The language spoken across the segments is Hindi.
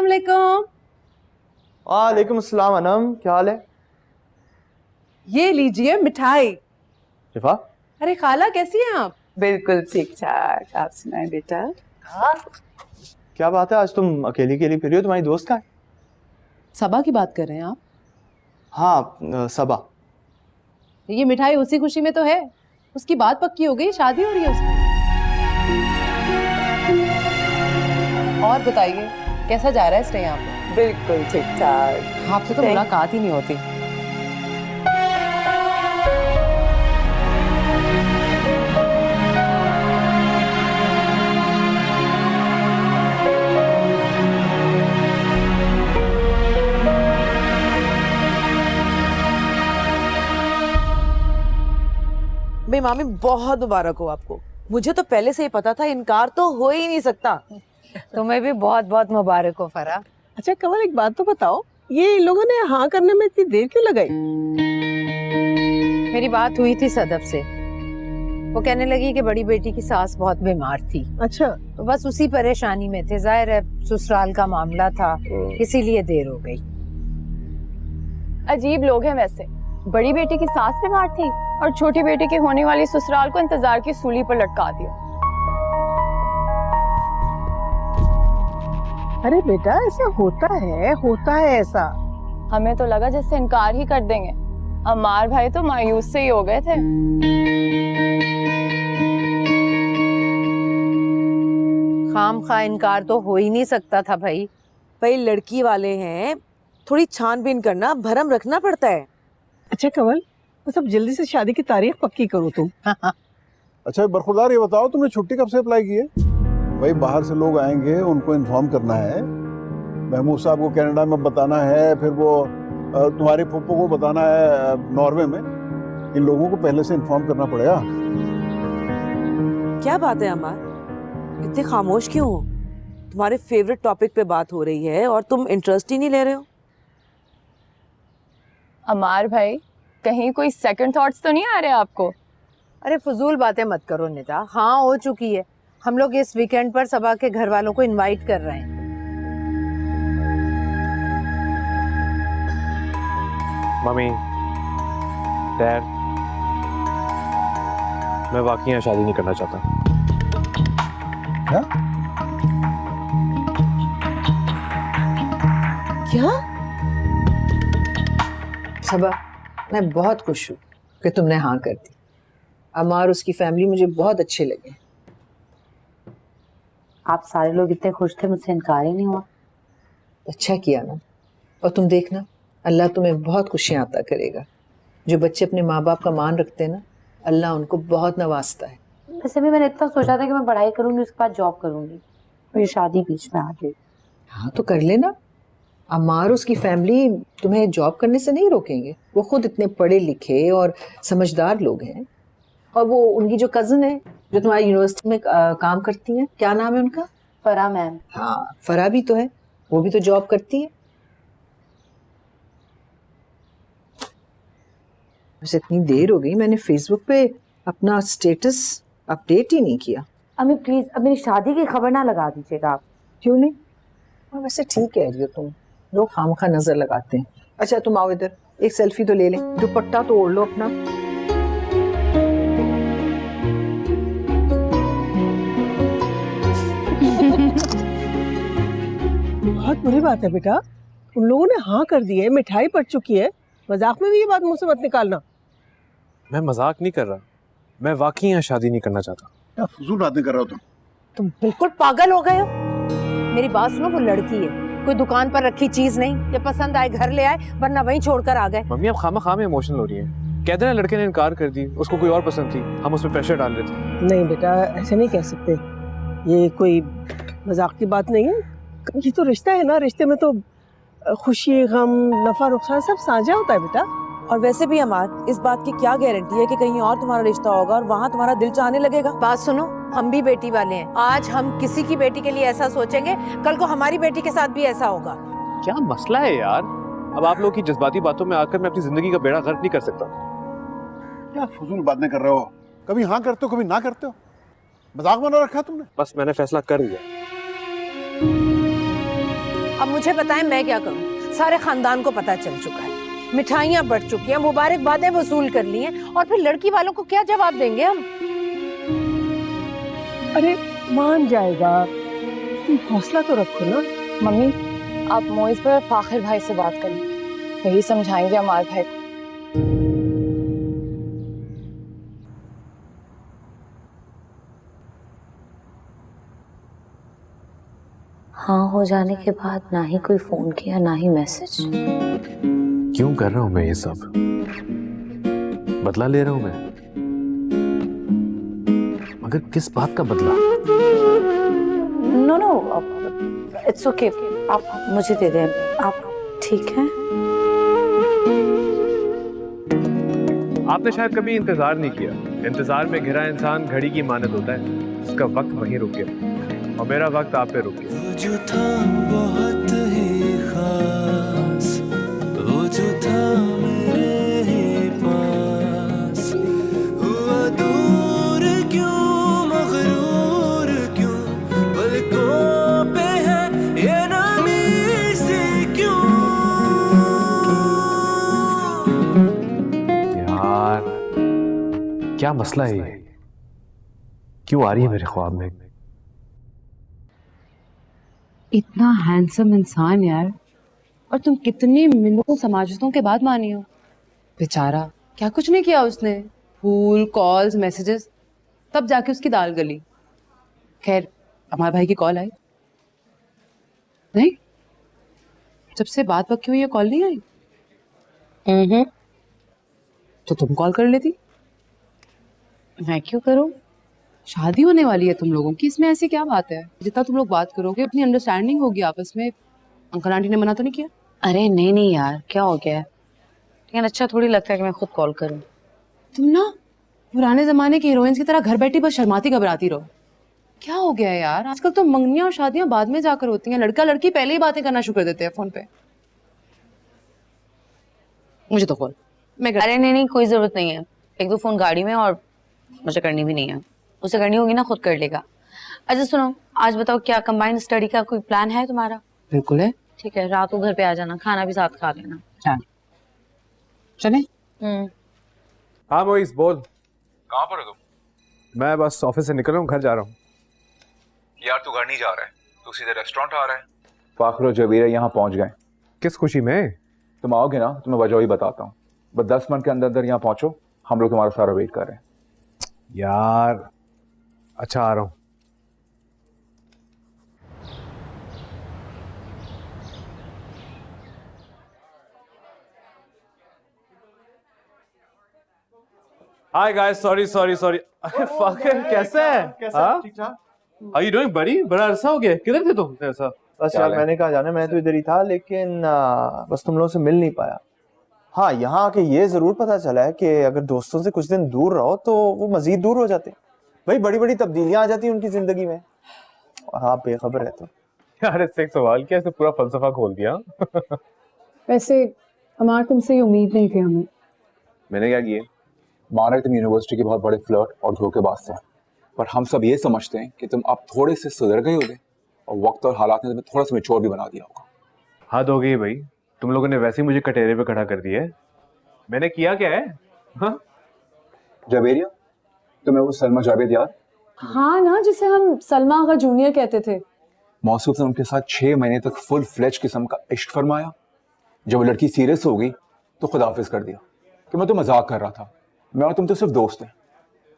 वालेकुम। वालेकुम अस्सलाम अनम, क्या हाल है? ये लीजिए मिठाई। शिफा, अरे खाला कैसी हैं आप? बिल्कुल ठीक ठाक। आप सुनाए बेटा? क्या बात है, आज तुम अकेली अकेली फिर रही हो? तुम्हारी दोस्त का है? सबा की बात कर रहे हैं आप? हाँ, सबा। ये मिठाई उसी खुशी में तो है, उसकी बात पक्की हो गई, शादी हो रही है उसकी। और बताइए कैसा जा रहा है स्टे यहाँ पे? बिल्कुल ठीक ठाक। आपसे तो मुलाकात ही नहीं होती। भाई मामी बहुत मुबारक हो आपको। मुझे तो पहले से ही पता था, इनकार तो हो ही नहीं सकता। तुम्हें भी बहुत बहुत मुबारक हो फरा। अच्छा कमल, एक बात तो बताओ, ये लोगों ने हाँ करने में इतनी देर क्यों लगाई? मेरी बात हुई थी सदफ से, वो कहने लगी कि बड़ी बेटी की सास बहुत बीमार थी, अच्छा, तो बस उसी परेशानी में थे। जाहिर है ससुराल का मामला था, इसीलिए देर हो गई। अजीब लोग हैं वैसे। बड़ी बेटी की सास बीमार थी और छोटी बेटी की होने वाली ससुराल को इंतजार की सूली पर लटका दिया। अरे बेटा ऐसा होता है ऐसा। हमें तो लगा जैसे इनकार ही कर देंगे। अम्मार भाई तो मायूस से ही हो गए थे। खाम खा इनकार तो हो ही नहीं सकता था भाई। भाई लड़की वाले हैं, थोड़ी छानबीन करना, भरम रखना पड़ता है। अच्छा कमल, बस अब जल्दी से शादी की तारीख पक्की करो तुम। अच्छा बरखुरदार, ये बताओ तुमने छुट्टी कब से अप्लाई की है? भाई बाहर से लोग आएंगे, उनको इन्फॉर्म करना है। महमूद साहब को कनाडा में बताना है, फिर वो तुम्हारे फूफो को बताना है नॉर्वे में। इन लोगों को पहले से इन्फॉर्म करना पड़ेगा। क्या बात है अमार, इतने खामोश क्यों हो? तुम्हारे फेवरेट टॉपिक पे बात हो रही है और तुम इंटरेस्ट ही नहीं ले रहे हो। अम्मार भाई, कहीं कोई सेकंड थॉट्स तो नहीं आ रहे आपको? अरे फजूल बातें मत करो निदा, हाँ हो चुकी है। हम लोग इस वीकेंड पर सबा के घर वालों को इनवाइट कर रहे हैं। मम्मी, डैड, मैं वाकई यहाँ शादी नहीं करना चाहता। क्या? क्या? सबा, मैं बहुत खुश हूँ कि तुमने हाँ कर दी। अमार, उसकी फैमिली मुझे बहुत अच्छे लगे। आप सारे लोग इतने खुश थे, मुझसे इनकार ही नहीं हुआ। अच्छा किया ना। और तुम देखना, अल्लाह तुम्हें बहुत खुशियाँ अता करेगा। जो बच्चे अपने माँ बाप का मान रखते हैं ना, अल्लाह उनको बहुत नवाजता है। वैसे भी मैंने इतना सोचा था कि मैं पढ़ाई करूंगी, उसके बाद जॉब करूंगी, मेरी शादी बीच में आ गई। हाँ तो कर लेना। अमार, उसकी फैमिली तुम्हें जॉब करने से नहीं रोकेंगे। वो खुद इतने पढ़े लिखे और समझदार लोग हैं। और वो उनकी जो कज़न है, जो तुम्हारी यूनिवर्सिटी में काम करती हैं, क्या नाम है उनका? फरा मैम। हाँ, फरा भी तो है, वो भी तो जॉब करती है। बस इतनी देर हो गई, मैंने फेसबुक पे अपना स्टेटस अपडेट ही नहीं किया। अम्मी प्लीज अब मेरी शादी की खबर ना लगा दीजिएगा आप। क्यों नहीं? और वैसे ठीक कह रही हो तुम, लोग खामखा नजर लगाते हैं। अच्छा तुम आओ इधर, एक सेल्फी तो ले लें। दुपट्टा तो ओढ़ लो अपना। बहुत बुरी बात है बेटा, उन लोगों ने हाँ कर दी है, मिठाई पड़ चुकी है। मजाक में भी ये बात मुंह से मत निकालना। मैं मजाक नहीं कर रहा, मैं वाकई यहाँ शादी नहीं करना चाहता। क्या फजूल बातें कर रहे हो तुम? तुम बिल्कुल पागल हो गए हो। मेरी बात सुनो, वो लड़की है, कोई दुकान पर रखी चीज नहीं, ये पसंद आए घर ले आए, वरना वहीं छोड़कर आ गए। मम्मी, आप खामा खाम इमोशनल हो रही है। कह देना लड़के ने इनकार कर दी, उसको कोई और पसंद थी, हम उस पर प्रेशर डाल रहे थे। नहीं बेटा, ऐसे नहीं कह सकते, ये कोई मजाक की बात नहीं है। ये तो रिश्ता है ना, रिश्ते में तो खुशी गम नफा नुकसान सब साझा होता है बेटा। और वैसे भी अमार, इस बात की क्या गारंटी है कि कहीं और तुम्हारा रिश्ता होगा और वहाँ तुम्हारा दिल चाहने लगेगा। बात सुनो, हम भी बेटी वाले हैं। आज हम किसी की बेटी के लिए ऐसा सोचेंगे, कल को हमारी बेटी के साथ भी ऐसा होगा। क्या मसला है यार? अब आप लोग की जज्बाती बातों में आकर मैं अपनी जिंदगी का बेड़ा गर्क नहीं कर सकता। क्या फजूल बातें कर रहे हो? कभी हाँ करते हो, कभी ना करते हो। मजाक बना रखा तुमने। बस मैंने फैसला कर लिया। अब मुझे बताएं मैं क्या करूं? सारे खानदान को पता चल चुका है, मिठाइयाँ बढ़ चुकी हैं, मुबारकबादें वसूल कर ली हैं, और फिर लड़की वालों को क्या जवाब देंगे हम? अरे मान जाएगा, तुम हौसला तो रखो ना। मम्मी, आप मोइज पर फाखिर भाई से बात करें, वही समझाएंगे अमार भाई को। हाँ हो जाने के बाद ना ही कोई फोन किया ना ही मैसेज। क्यों कर रहा हूं मैं ये सब? बदला ले रहा हूं मैं, मगर किस बात का बदला? नो नो, इट्स ओके, आप मुझे दे दें, आप ठीक हैं? आपने शायद कभी इंतजार नहीं किया। इंतजार में घिरा इंसान घड़ी की मानद होता है, उसका वक्त वहीं रुक गया और मेरा वक्त आप पे रुक गया। जो था बहुत ही खास, वो जो था मेरे ही पास, हुआ दूर क्यों, मगरूर क्यों, पलकों पे है ये नामी से क्यों? यार क्या मसला है ये? क्यों आ रही है मेरे ख्वाब में? इतना हैंडसम इंसान यार, और तुम कितनी मिन्नतों समाजतों के बाद मानी हो। बेचारा, क्या कुछ नहीं किया उसने, फूल, कॉल्स, मैसेजेस, तब जाके उसकी दाल गली। खैर, हमारे भाई की कॉल आई नहीं? जब से बात पक्की हुई है कॉल नहीं आई? तो तुम कॉल कर लेती। मैं क्यों करूं? शादी होने वाली है तुम लोगों की, इसमें ऐसी क्या बात है? जितना तुम लोग बात करोगे उतनी अंडरस्टैंडिंग होगी आपस में। अंकल आंटी ने मना तो नहीं किया? अरे नहीं नहीं यार, क्या हो गया है? लेकिन अच्छा थोड़ी लगता है कि मैं खुद कॉल करूं। तुम ना पुराने जमाने की हीरोइंस की तरह घर बैठी बस शर्माती घबराती रहो। क्या हो गया है यार? आजकल तो मंगनियां और शादियां बाद में जाकर होती हैं, लड़का लड़की पहले ही बातें करना शुरू कर देते हैं फोन पे। मुझे तो कॉल मैं अरे नहीं नहीं, कोई जरूरत नहीं है, एक दो फोन गाड़ी में और मुझे करनी भी नहीं है। उसे करनी होगी ना खुद कर लेगा। अच्छा सुनो, आज बताओ क्या कंबाइंड स्टडी का कोई प्लान है तुम्हारा? बिल्कुल है। ठीक है, रात को घर पे आ जाना, खाना भी साथ खा लेना। चले? हाँ मोइस बोल। कहाँ पर हो तुम? मैं बस ऑफिस से निकल रहा हूँ, घर जा रहा हूँ। यार तू घर नहीं जा रहा है, तू सीधे रेस्टोरेंट आ रहा है। फाखर और जबीर यहाँ पहुंच गए। किस खुशी में? तुम आओगे ना तो मैं वजह ही बताता हूँ। बस 10 मिनट के अंदर अंदर यहाँ पहुंचो, हम लोग तुम्हारा सारा वेट कर रहे हैं। यार अच्छा आ रहा हूँ। Hi guys, sorry. अरे फाखर कैसा है? ठीक ठाक। How you doing buddy? बड़ा अरसा हो गया, किधर थे तुम ऐसा? बस यार मैंने कहा जाने, मैं तो इधर ही था, लेकिन बस तुम लोगों से मिल नहीं पाया। हाँ, यहाँ आके ये जरूर पता चला है कि अगर दोस्तों से कुछ दिन दूर रहो तो वो मजीद दूर हो जाते हैं। भाई बड़ी बड़ी तब्दीलियां आ जाती हैं उनकी जिंदगी में, और आप बेखबर रहते हो। यार इससे एक सवाल किया, इसने पूरा फलसफा खोल दिया। वैसे हमार तुमसे ये उम्मीद नहीं थी हमें। मैंने क्या किया? माना तुम यूनिवर्सिटी के बहुत बड़े फ्लर्ट और धोखेबाज थे, पर हम सब ये समझते हैं कि तुम अब थोड़े से सुधर गए होगे और वक्त और हालात ने तुम्हें थोड़ा सा मैच्योर भी बना दिया होगा। हद हो गई भाई, तुम लोगों ने वैसे ही मुझे कटेरे पे खड़ा कर दिया है। मैंने किया क्या है? हाँ? जबेरिया, तुम्हें वो सलमा जावेद याद? हाँ ना, जिसे हम सलमा का जूनियर कहते थे। मौसूफ ने उनके साथ 6 महीने तक फुल फ्लेज किस्म का इश्क फरमाया। जब वो लड़की सीरियस हो गई तो खुदाफिज कर दिया कि मैं तो मजाक कर रहा था, मैं और तुम तो सिर्फ दोस्त हैं।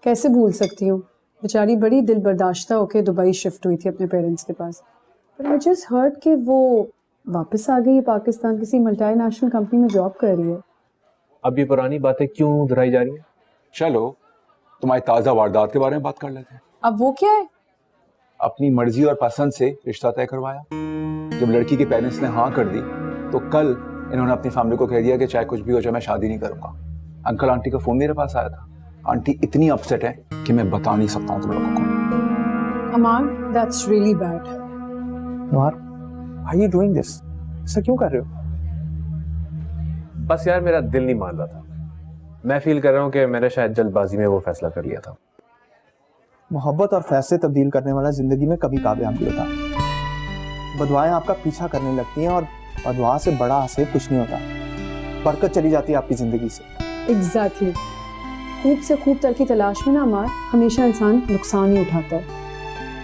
कैसे भूल सकती हूँ, बेचारी बड़ी दिल बर्दाश्ता होके दुबई शिफ्ट हुई थी अपने पेरेंट्स के पास, पर आई जस्ट हर्ड कि वो वापस आ गई है पाकिस्तान, किसी मल्टीनेशनल कंपनी में जॉब कर रही है। अब ये पुरानी बातें क्यों दोहराई जा रही हैं? चलो तुम्हारी ताज़ा वारदात के बारे में बात कर लेते हैं। अब वो क्या है? अपनी मर्जी और पसंद से रिश्ता तय करवाया। जब लड़की के पेरेंट्स ने हाँ कर दी तो कल इन्होंने अपनी फैमिली को कह दिया कि चाहे कुछ भी हो जाए मैं शादी नहीं करूंगा। अंकल आंटी का फोन मेरे पास आया था। आंटी इतनी अपसेट है कि मैं बता नहीं सकता हूँ तुम लोगों को। अमान, दैट्स रियली बैड। यार, why are you doing this? ऐसा क्यों कर रहे हो? बस यार मेरा दिल नहीं मान रहा था। मैं फील कर रहा हूँ कि मैंने शायद जल्दबाजी में वो फैसला कर लिया था। मोहब्बत और फैसले तब्दील करने वाला जिंदगी में कभी कामयाब नहीं होता। बदुआएं आपका पीछा करने लगती हैं और बदुआ से बड़ा आसिफ कुछ नहीं होता, बरकत चली जाती है आपकी जिंदगी से। एग्जैक्टली खूब से खूब तर की तलाश में ना अमार हमेशा इंसान नुकसान ही उठाता है।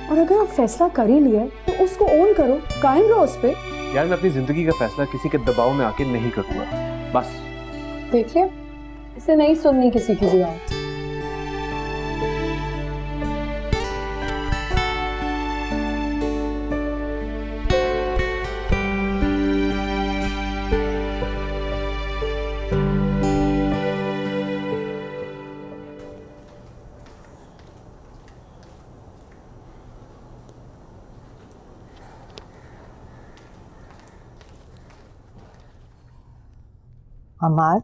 और अगर आप फैसला कर ही लिया है तो उसको ओन करो, कायम रहो उस पे। यार मैं अपनी जिंदगी का फैसला किसी के दबाव में आके नहीं करूंगा, बस। देखिए इसे नहीं सुननी किसी की भी बात। अमार,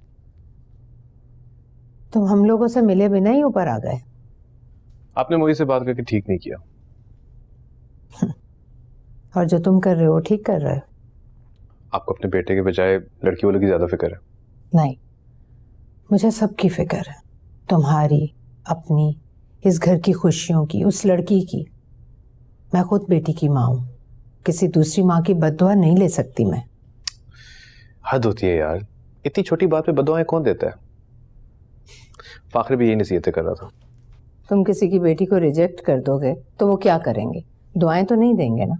तुम हम लोगों से मिले बिना ही ऊपर आ गए। आपने मोही से बात करके ठीक नहीं किया। और जो तुम कर रहे हो ठीक कर रहे हो। आपको अपने बेटे के बजाय लड़की वालों की ज्यादा फिक्र है। नहीं, मुझे सबकी फिक्र है, तुम्हारी, अपनी, इस घर की खुशियों की, उस लड़की की। मैं खुद बेटी की माँ हूँ, किसी दूसरी माँ की बद्दुआ नहीं ले सकती मैं। हद होती है यार, इतनी छोटी बात पे बदुआएं कौन देता है। फाखर भी यही नसीहतें कर रहा था। तुम किसी की बेटी को रिजेक्ट कर दोगे तो वो क्या करेंगे? दुआएं तो नहीं देंगे ना।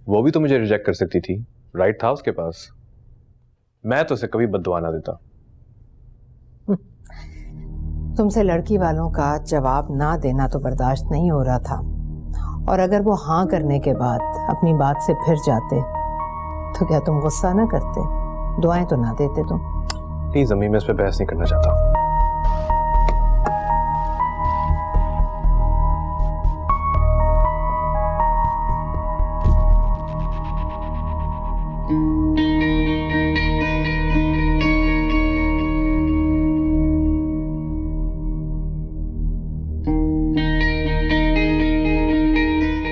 वो भी तो मुझे रिजेक्ट कर सकती थी, राइट था उसके पास। मैं तो उसे कभी बद्दुआ ना देता। तुमसे लड़की वालों का जवाब ना देना तो बर्दाश्त नहीं हो रहा था, और अगर वो हाँ करने के बाद अपनी बात से फिर जाते तो क्या तुम गुस्सा ना करते? दुआएं तो ना देते तुम। प्लीज अम्मी, मैं इस पे बहस नहीं करना चाहता।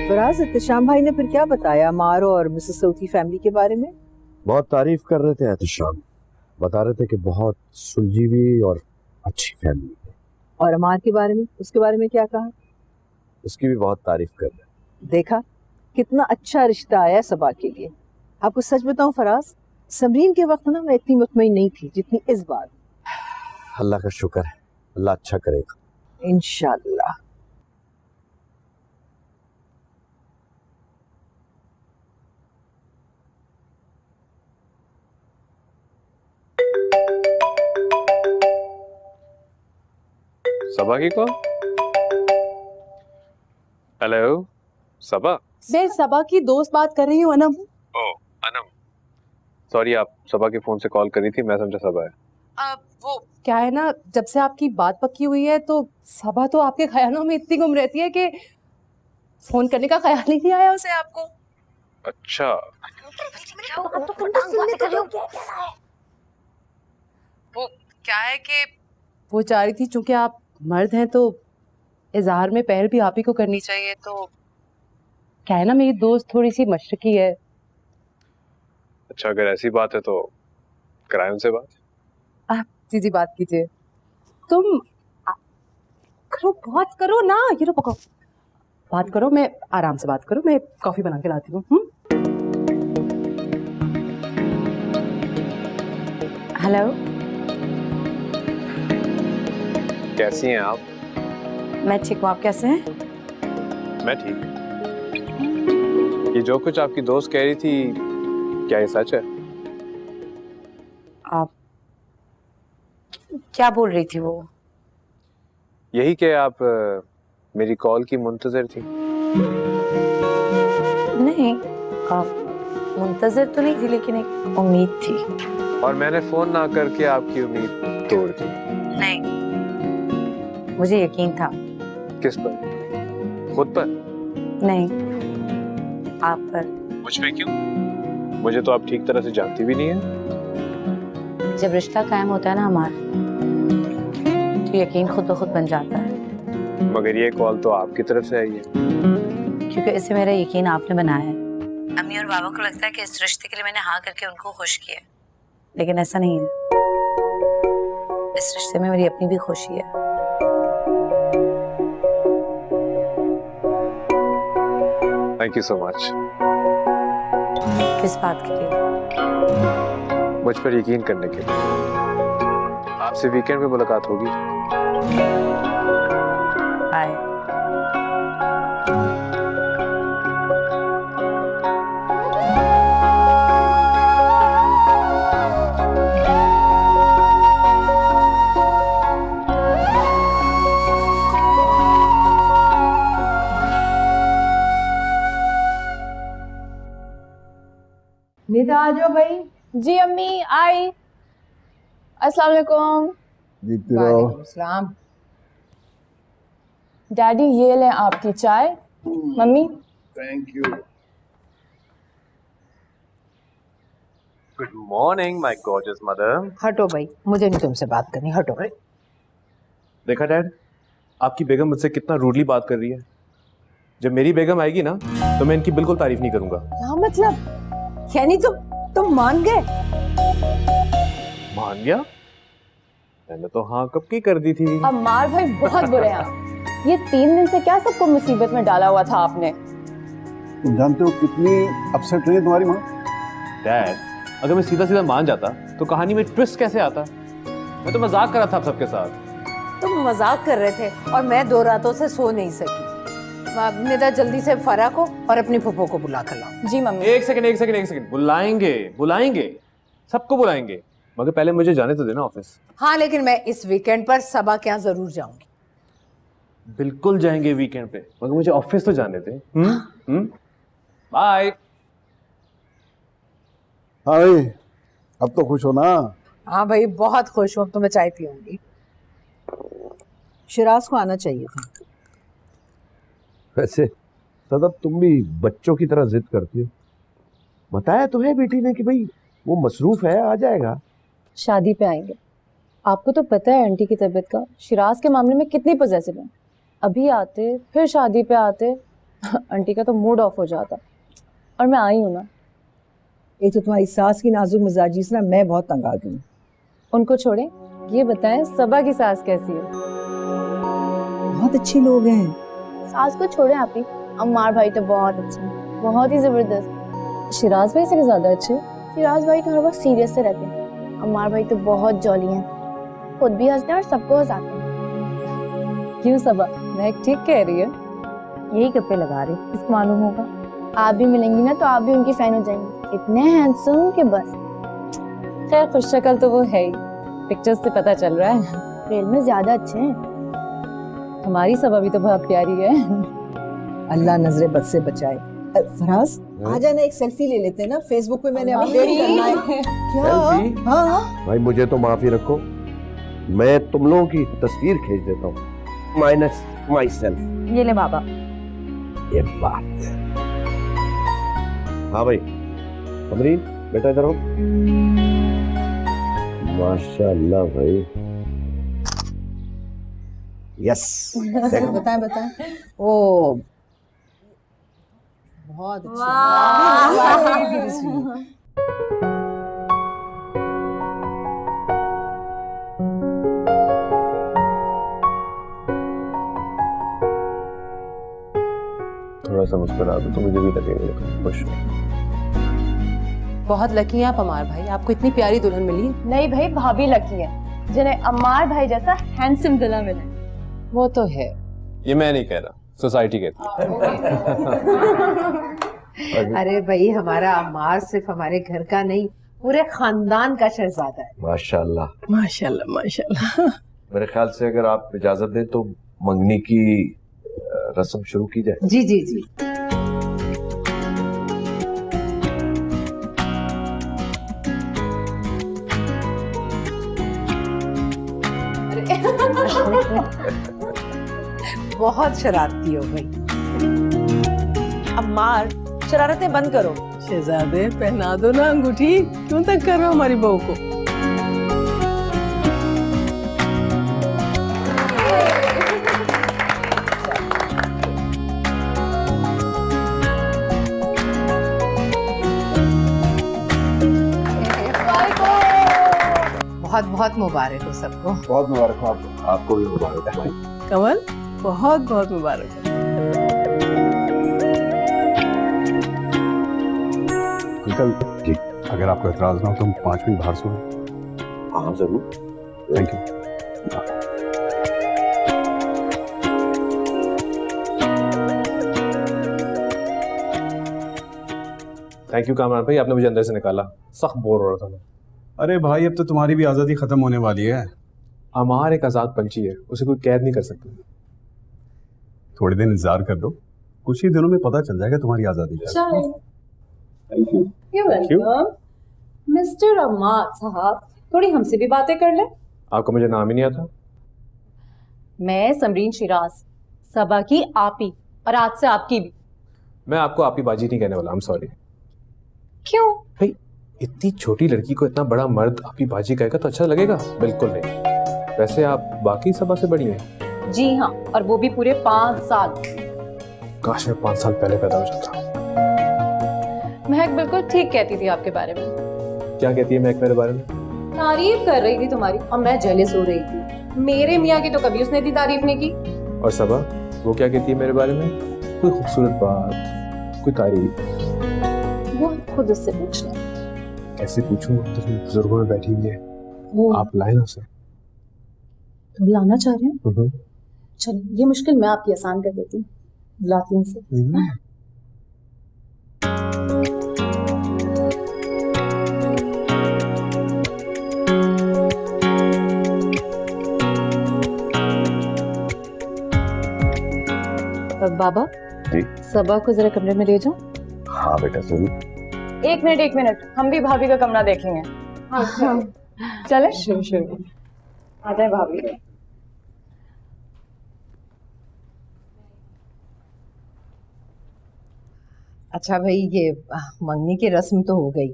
फराज, इत्तेशाम भाई ने फिर क्या बताया मारो और मिसेस सऊदी फैमिली के बारे में? बहुत तारीफ कर रहे थे एहतशाम, बता रहे थे कि बहुत सुलझी हुई और अच्छी फैमिली है। और अमार के बारे में, उसके बारे में क्या कहा? उसकी भी बहुत तारीफ कर रहे। देखा कितना अच्छा रिश्ता आया सबा के लिए। आपको सच बताऊं फराज, समरीन के वक्त ना मैं इतनी मुतमईन नहीं थी जितनी इस बार। अल्लाह का शुक्र है, अल्लाह अच्छा करेगा इंशाअल्लाह। सबा की कॉल? हेलो सबा। मैं सबा की दोस्त बात कर रही हूँ अनम। ओह अनम, सॉरी, आप सबा के फोन से कॉल करी थी, मैं समझा सबा है। वो क्या है ना, जब से आपकी बात पक्की हुई है तो सबा तो आपके ख्यालों में इतनी गुम रहती है कि फोन करने का ख्याल ही नहीं आया उसे आपको। अच्छा, वो क्या है कि वो चाह रही थी, चूंकि आप मर्द हैं तो इजहार में पहल भी आप ही को करनी चाहिए। तो क्या है ना, मेरी दोस्त थोड़ी सी मशरकी है। अच्छा, अगर ऐसी बात है तो कराए उनसे बात। जी जी, बात कीजिए। तुम करो, बात करो ना, ये लो पको, बात करो, मैं आराम से बात करो, मैं कॉफी बना के लाती हूँ। हेलो, कैसी हैं आप? मैं ठीक हूँ, आप कैसे हैं? मैं ठीक। ये जो कुछ आपकी दोस्त कह रही थी, क्या ये सच है? आप क्या बोल रही थी वो? यही कि आप मेरी कॉल की मुंतजर थी। नहीं, आप मुंतजर तो नहीं थी, लेकिन एक उम्मीद थी। और मैंने फोन ना करके आपकी उम्मीद तोड़ दी। नहीं, मुझे यकीन था। किस पर? खुद पर? नहीं, आप पर। मुझ पे क्यों? मुझे तो आप ठीक तरह से जानती भी नहीं है। जब रिश्ता कायम होता है ना हमारा, तो यकीन खुद ब खुद बन जाता है। मगर ये कॉल तो आपकी तरफ से आई है। क्योंकि इसे मेरा यकीन आपने बनाया है। अम्मी और बाबा को लगता है कि इस रिश्ते के लिए मैंने हाँ करके उनको खुश किया, लेकिन ऐसा नहीं है। इस रिश्ते में मेरी अपनी भी खुशी है। Thank you so much. किस बात के लिए? मुझ पर यकीन करने के लिए। आपसे वीकेंड में मुलाकात होगी। हाय। निदा आ जाओ भाई। जी अम्मी आई। अस्सलाम वालेकुम। जीती रहो। वालेकुम सलाम। डैडी ये लें आपकी चाय। Mummy thank you. Good morning my gorgeous mother. हटो भाई, मुझे नहीं तुमसे बात करनी, हटो। देखा डैड, आपकी बेगम मुझसे कितना रूडली बात कर रही है। जब मेरी बेगम आएगी ना तो मैं इनकी बिल्कुल तारीफ नहीं करूंगा। क्या मतलब? यानी तुम मान गए? मान गया? मैंने तो हाँ कब की कर दी थी। अम्मार भाई बहुत बुरे हैं। ये 3 दिन से क्या सबको मुसीबत में डाला हुआ था आपने। तुम जानते हो कितनी अपसेट रही है तुम्हारी माँ? डैड, अगर मैं सीधा सीधा मान जाता तो कहानी में ट्विस्ट कैसे आता? मैं तो मजाक कर रहा था आप सबके साथ। तुम मजाक कर रहे थे और मैं 2 रातों से सो नहीं सकी। निदा जल्दी से फरा को और अपनी फूफो को बुला कर लाओ। जी मम्मी। एक सेकंड। बुलाएंगे सबको बुलाएंगे, मगर पहले मुझे जाने तो देना ऑफिस। हाँ, लेकिन मैं इस वीकेंड पर सबा के यहाँ जरूर जाऊंगी। बिल्कुल जाएंगे वीकेंड पे, मगर मुझे ऑफिस तो जाने दे। बाय। हाँ भाई, अब तो खुश हो ना? हाँ भाई, बहुत खुश हूँ। तो मैं चाय पीऊंगी। शिराज को आना चाहिए था। वैसे सदब तुम भी बच्चों की तरह जिद करती हो। बताया तो है बेटी ने कि भाई वो मसरूफ है, आ जाएगा। शादी पे आएंगे। आपको तो पता है आंटी की तबीयत का, शिराज के मामले में कितनी पॉजिटिव है। अभी आते फिर शादी पे आते आंटी का तो मूड ऑफ हो जाता। और मैं आई हूँ ना। एक तो तुम्हारी सास की नाजुक मिजाजी से ना मैं बहुत तंग आ गई हूँ। उनको छोड़े, ये बताएं सबा की सास कैसी है? बहुत अच्छे लोग हैं। सास को छोड़े आप ही, अम्मार भाई तो बहुत अच्छे हैं, बहुत ही जबरदस्त। शिराज भाई से भी ज्यादा अच्छे। शिराज भाई तो हर वक्त सीरियस से रहते हैं। अम्मार भाई तो बहुत जॉली हैं, खुद भी हंसते हैं और सबको हंसाते हैं। क्यों सबा, महक ठीक कह रही है? यही गप्पे लगा रही, इसको मालूम होगा। आप भी मिलेंगी ना तो आप भी उनकी फैन हो जाएंगी। इतने हैंडसम के बस। खैर खुश शक्ल तो वो है ही, पिक्चर्स से पता चल रहा है। रियल में ज्यादा अच्छे हैं। हमारी सबा भी तो बहुत प्यारी है। अल्लाह नजरे बद से बचाए। फराज, आ जाना, एक सेल्फी ले लेते हैं ना, फेसबुक पे मैंने अपडेट करना है। क्या? हाँ भाई मुझे तो माफी रखो, मैं तुम लोगों की तस्वीर खींच देता हूँ माइनस माई सेल्फ। ये ले बाबा। ये बात। हाँ भाई अमरीन बेटा इधर हो। माशाल्लाह भाई, यस। बताएं। ओ बहुत अच्छा। थोड़ा सा मुस्कुरा दो तो मुझे भी लगेगा खुश। बहुत लकी हैं आप अमार भाई, आपको इतनी प्यारी दुल्हन मिली। नहीं भाई, भाभी लकी है जिन्हें अम्मार भाई जैसा हैंडसम दुल्हा मिला। वो तो है। ये मैं नहीं कह रहा, सोसाइटी कहती है। अरे भाई, हमारा अम्मार सिर्फ हमारे घर का नहीं, पूरे खानदान का शहजादा है। माशाल्लाह माशाल्लाह माशाल्लाह। मेरे ख्याल से अगर आप इजाजत दें तो मंगनी की रस्म शुरू की जाए। जी जी जी। बहुत शरारती हो भाई। अम्मार, शरारतें बंद करो। शहजादे, पहना दो ना अंगूठी, क्यों तक कर रहे हो हमारी बहू को? बहुत बहुत मुबारक हो सबको। बहुत मुबारक हो आपको। आपको भी मुबारक है भाई। कमल, बहुत बहुत मुबारक। अंकल जी, अगर आपको एतराज ना हो तो हम 5 मिनट बाहर सुने। हाँ जरूर। Thank you. Thank you Kamran भाई, आपने मुझे अंदर से निकाला, सख्त बोर हो रहा था मैं। अरे भाई, अब तो तुम्हारी भी आज़ादी खत्म होने वाली है। अमार एक आज़ाद पंछी है, उसे कोई कैद नहीं कर सकता। थोड़े दिन इंतजार कर दो, कुछ ही दिनों में पता चल जाएगा तुम्हारी आज़ादी का। Thank you. मिस्टर अम्मार साहब, थोड़ी हमसे भी बातें कर ले। आपको मुझे नाम ही नहीं आता? मैं समरीन शिराज, सबा की आपी, और आज से आपकी भी। मैं आपको आपी बाजी नहीं कहने वाला, आई एम सॉरी। क्यों? भाई इतनी छोटी लड़की को इतना बड़ा मर्द आपी बाजी कहेगा तो अच्छा लगेगा? बिल्कुल नहीं। वैसे आप बाकी सबा से बड़ी हैं। जी हाँ, और वो भी पूरे 5 साल। काश मैं 5 साल पहले पैदा हो जाता। महक बिल्कुल ठीक कहती थी आपके बारे में। क्या कहती है महक मेरे बारे में? तारीफ कर रही थी तुम्हारी, और मैं जेलस हो रही थी। मेरे मियाँ की तो कभी उसने इतनी तारीफ नहीं की। और सबा, वो क्या कहती है मेरे बारे में? कोई खूबसूरत बात, कोई तारीफ? वो खुद उससे पूछ ले। कैसे पूछूं? तो बुजुर्गों में बैठी हुई है, आप लाए ना उसे। तुम लाना चाह रहे हैं? चलो, ये मुश्किल मैं आपकी आसान कर देती हूँ। बुलाती हूँ उसे। बाबा जी। सबा को जरा कमरे में ले जाओ। हाँ बेटा जरूर। एक मिनट, हम भी भाभी का कमरा देखेंगे। चले? शुरू आ जाए भाभी। अच्छा भाई, ये मंगनी की रस्म तो हो गई,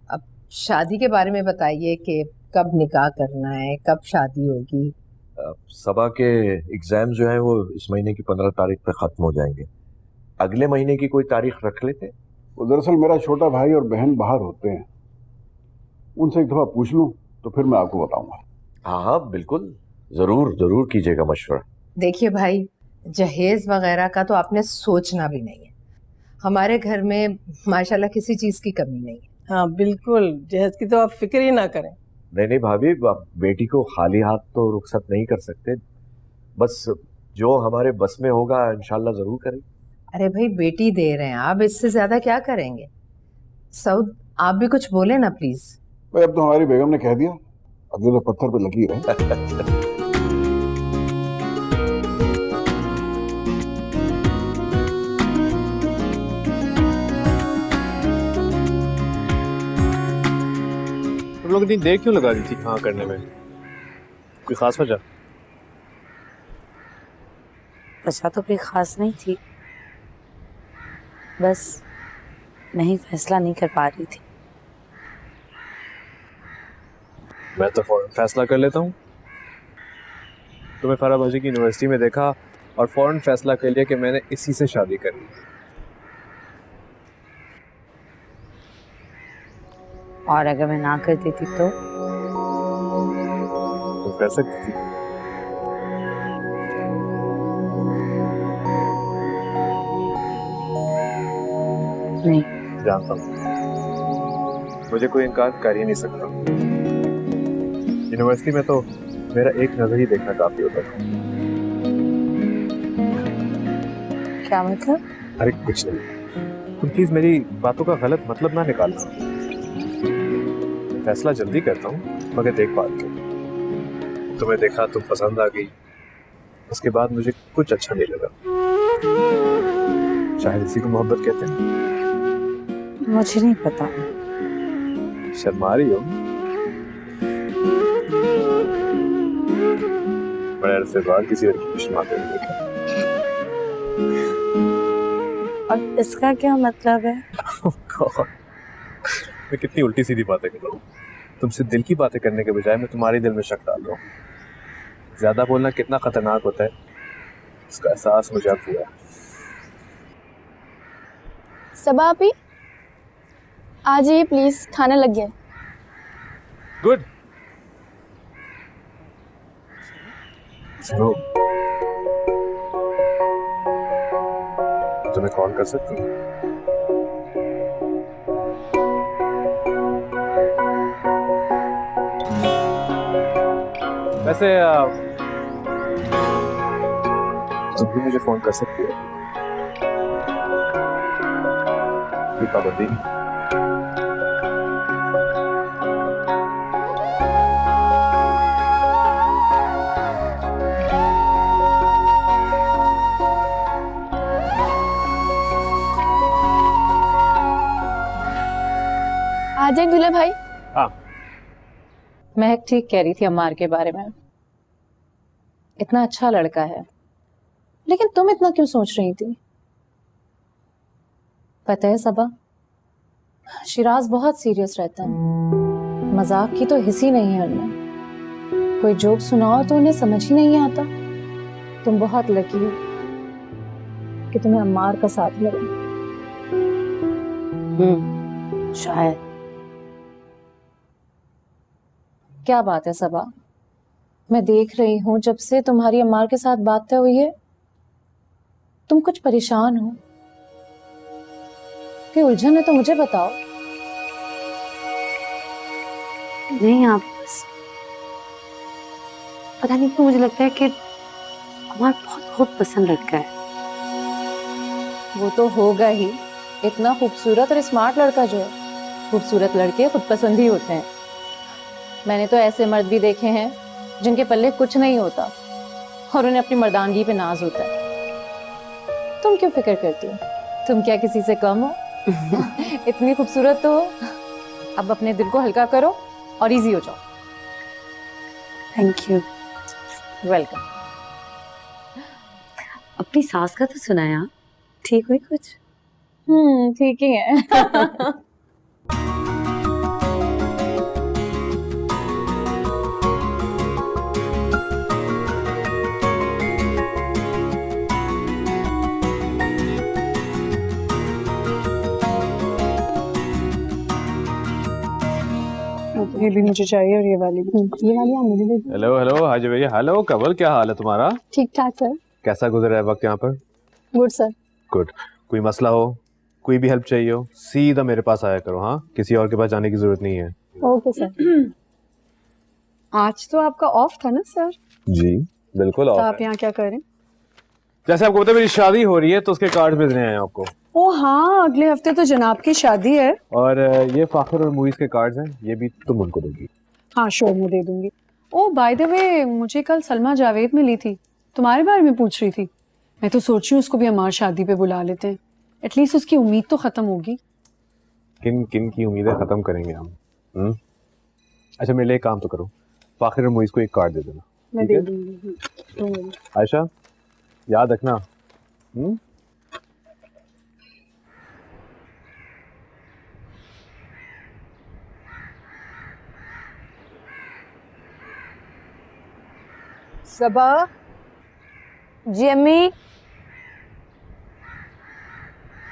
अब शादी के बारे में बताइए कि कब निकाह करना है, कब शादी होगी। सबा के एग्जाम जो है वो इस महीने की 15 तारीख तक खत्म हो जाएंगे। अगले महीने की कोई तारीख रख लेते? वो दरअसल मेरा छोटा भाई और बहन बाहर होते हैं, उनसे एक दफा पूछ लूं तो फिर मैं आपको बताऊंगा। हाँ हाँ बिल्कुल, जरूर जरूर कीजिएगा मशवरा। देखिए भाई, जहेज वगैरह का तो आपने सोचना भी नहीं है। हमारे घर में माशाल्लाह किसी चीज की कमी नहीं है। हाँ बिल्कुल, जहेज की तो आप फिक्र ही ना करें। नहीं भाभी, बेटी को खाली हाथ तो रुखसत नहीं कर सकते, बस जो हमारे बस में होगा इंशाल्लाह जरूर करें। अरे भाई, बेटी दे रहे हैं आप, इससे ज्यादा क्या करेंगे। सऊद, आप भी कुछ बोले ना प्लीज। भाई अब तो हमारी बेगम ने कह दिया, अगले तो पत्थर पे लकीर है। तुम लोग इतनी देर क्यों लगा दी थी हाँ करने में? कोई खास वजह? वजह तो कोई खास नहीं थी, बस मैं ही फैसला नहीं कर पा रही थी। मैं तो फौरन फैसला कर लेता हूँ। तुम्हें फराह भाजी की यूनिवर्सिटी में देखा और फौरन फैसला कर लिया कि मैंने इसी से शादी करनी है। और अगर मैं ना कर देती तो कर सकती थी। नहीं जानता हूँ, मुझे कोई इनकार कर ही नहीं सकता। यूनिवर्सिटी में तो मेरा एक नजर ही देखना काफी होता था। क्या मतलब? अरे कुछ नहीं, तुम प्लीज मेरी बातों का गलत मतलब ना निकालना। फैसला जल्दी करता हूँ मगर देखभाल के। तुम्हें देखा, तुम पसंद आ गई, उसके बाद मुझे कुछ अच्छा नहीं लगा। शायद इसी को मोहब्बत कहते हैं। मुझे नहीं पता। शर्मा रही हो? बड़े अरसे बाद किसी लड़की को शर्माते हुए देखा। और इसका क्या मतलब है? मैं कितनी उल्टी सीधी बातें कर रहा हूँ। तुमसे दिल की बातें करने के बजाय मैं तुम्हारे दिल में शक डाल रहा हूँ। ज्यादा बोलना कितना खतरनाक होता है, इसका एहसास मुझे अब हुआ। सबा आपी, आ जाइए प्लीज, खाना लग गया। गुड। सुनो, तुम्हें कॉल कर सकती हूँ? वैसे तुम भी मुझे फोन कर सकती हो, कोई पाबंदी नहीं। आ जाए दूल्हे भाई। हाँ, महक ठीक कह रही थी अम्मार के बारे में, इतना अच्छा लड़का है, लेकिन तुम इतना क्यों सोच रही थी? पता है सबा, शिराज बहुत सीरियस रहता है, मजाक की तो हिस्सी नहीं है उनमें। कोई जोक सुनाओ तो उन्हें समझ ही नहीं आता। तुम बहुत लकी हो कि तुम्हें अम्मार का साथ मिला। शायद। क्या बात है सबा, मैं देख रही हूँ जब से तुम्हारी अम्मार के साथ बात तय हुई है तुम कुछ परेशान हो। कि उलझन है तो मुझे बताओ। नहीं, आप बस पता नहीं क्यों मुझे लगता है कि हमारा बहुत खूब पसंद लड़का है। वो तो होगा ही, इतना खूबसूरत और स्मार्ट लड़का जो है। खूबसूरत लड़के खुद पसंद ही होते हैं। मैंने तो ऐसे मर्द भी देखे हैं जिनके पल्ले कुछ नहीं होता और उन्हें अपनी मर्दानगी पे नाज होता है। तुम क्यों फिक्र करती हो? तुम क्या किसी से कम हो? इतनी खूबसूरत तो हो। अब अपने दिल को हल्का करो और इजी हो जाओ। Thank you. वेलकम। अपनी सास का तो सुनाया, ठीक हुई कुछ? ठीक ही है। ये भी मुझे चाहिए और ये वाली भी। ये वाली आप मुझे दे दो। हेलो हेलो हाजी भैया। हेलो कवल, क्या हाल है तुम्हारा? ठीक ठाक सर। कैसा गुजर रहा है वक्त यहाँ पर? Good sir. गुड। कोई मसला हो, कोई भी हेल्प चाहिए हो, सीधा मेरे पास आया करो। हाँ, किसी और के पास जाने की जरूरत नहीं है। Okay sir. आज तो आपका ऑफ था ना सर? जी बिल्कुल। तो और आप यहाँ क्या कर रहे हैं? जैसे आपको पता है मेरी शादी हो रही है तो उसके कार्ड भेजने आए हैं आपको। ओ हाँ, अगले हफ्ते तो जनाब की शादी है। और ये फाखर और मुइज के कार्ड्स हैं, ये भी तुम उनको दोगी। हाँ श्योर, मैं दे दूंगी। ओ बाय द वे, मुझे कल सलमा जावेद मिली थी, तुम्हारे बारे में पूछ रही थी। मैं तो सोच रही हूँ उसको भी हमारी शादी पे बुला लेते हैं, एटलीस्ट उसकी उम्मीद तो खत्म होगी। किन किन की उम्मीदें खत्म करेंगे हम? अच्छा मेरे लिए एक काम तो करो, फाखर और मुइज को एक कार्ड दे देना। मैं ठीक दे है? दूंगी। आयशा याद रखना। सबा। जी अम्मी।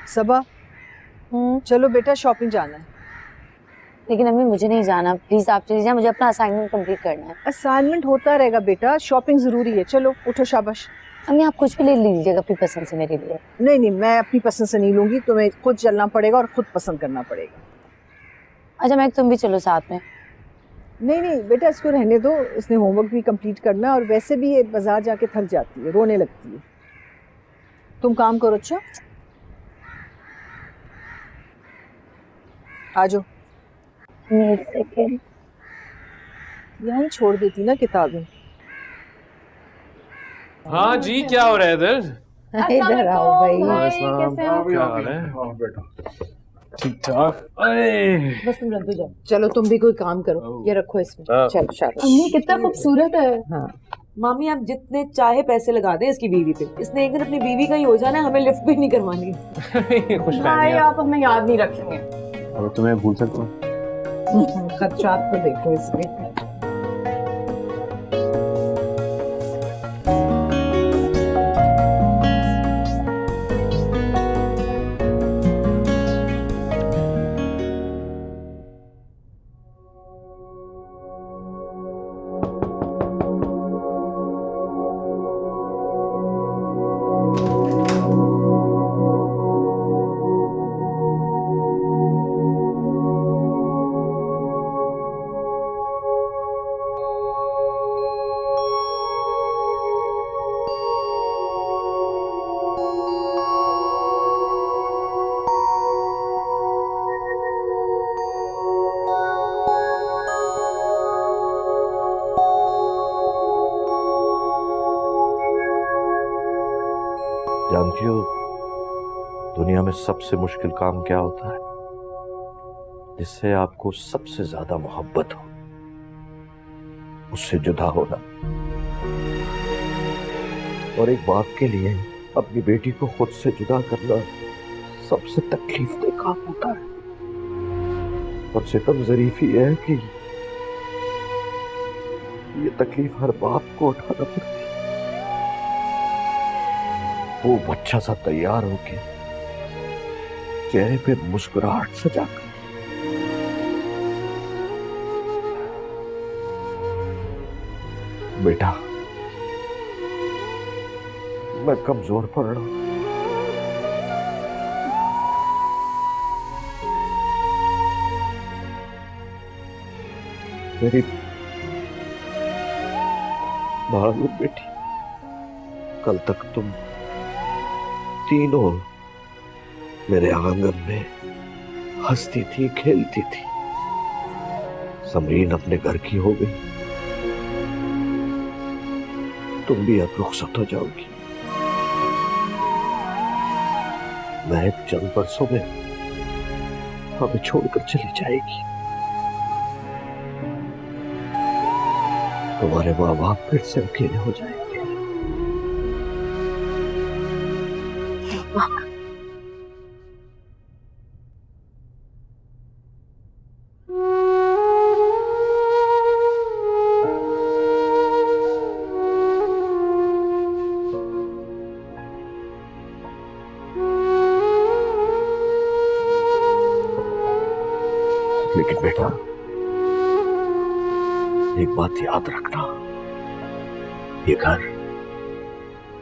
सबा, चलो बेटा शॉपिंग जाना है। लेकिन अम्मी मुझे नहीं जाना, प्लीज आप चली जाए, मुझे अपना असाइनमेंट कंप्लीट करना है। असाइनमेंट होता रहेगा बेटा, शॉपिंग जरूरी है। चलो उठो, शाबाश। अम्मी आप कुछ भी ले लीजिएगा अपनी पसंद से मेरे लिए। नहीं नहीं, मैं अपनी पसंद से नहीं लूंगी, तुम्हें खुद चलना पड़ेगा और खुद पसंद करना पड़ेगा। अच्छा मैं तुम भी चलो साथ में। नहीं नहीं बेटा, इसको रहने दो, इसने होमवर्क भी कंप्लीट करना, और वैसे भी ये बाजार जाके थक जाती है, रोने लगती है। तुम काम करो। अच्छा आ जाओ। एक सेकेंड। यहीं छोड़ देती ना किताबें। हाँ जी, क्या हो रहा है इधर? इधर आओ भाई। क्या हाल है? ठीक ठाक। अरे बस तुम रख दो जाओ। चलो तुम भी कोई काम करो, ये रखो इसमें। चलो शाबाश। अम्मी कितना खूबसूरत है। हाँ मामी आप जितने चाहे पैसे लगा दें इसकी बीवी पे, इसने एक दिन अपनी बीवी का ही हो जाना है, हमें लिफ्ट भी नहीं करवानी। खुश भाई आप हमें याद नहीं रखेंगे। और तुम्हें भूल सकता हूँ। खदशात तो देखो इसमें। जानती हो दुनिया में सबसे मुश्किल काम क्या होता है? जिससे आपको सबसे ज्यादा मोहब्बत हो, उससे जुदा होना। और एक बाप के लिए अपनी बेटी को खुद से जुदा करना सबसे तकलीफदेह काम होता है। और सितम ज़रीफ़ी है कि ये तकलीफ हर बाप को उठाना पड़ती है। वो बच्चा सा तैयार होके चेहरे पे मुस्कुराहट सजाकर बेटा मैं कमजोर पड़ रहा हूं, मेरी मालूम बेटी, कल तक तुम तीनों मेरे आंगन में हंसती थी, खेलती थी। समरीन अपने घर की हो गई, तुम भी अब रुखसत हो जाओगी। महक चंद बरसों में हमें छोड़कर चली जाएगी। तुम्हारे माँ बाप फिर से अकेले हो जाएंगे। लेकिन बेटा एक बात याद रखना, ये घर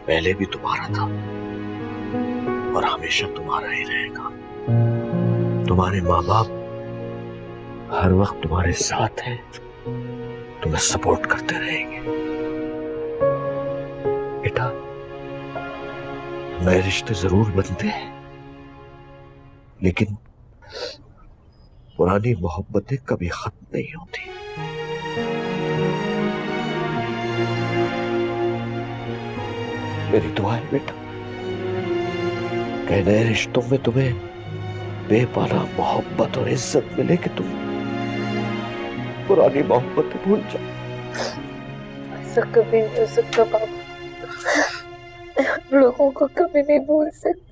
पहले भी तुम्हारा था और हमेशा तुम्हारा ही रहेगा। तुम्हारे माँ बाप हर वक्त तुम्हारे साथ हैं, तुम्हें सपोर्ट करते रहेंगे। बेटा नए रिश्ते जरूर बनते हैं, लेकिन पुरानी मोहब्बतें कभी खत्म नहीं होती। मेरी दुआ है बेटा कि नए रिश्तों में तुम्हें बेपनाह मोहब्बत और इज्जत मिले कि तुम पुरानी मोहब्बतें भूल जाओ। ऐसा कभी नहीं हो सकता पापा, हम लोगों को कभी नहीं भूल सकते।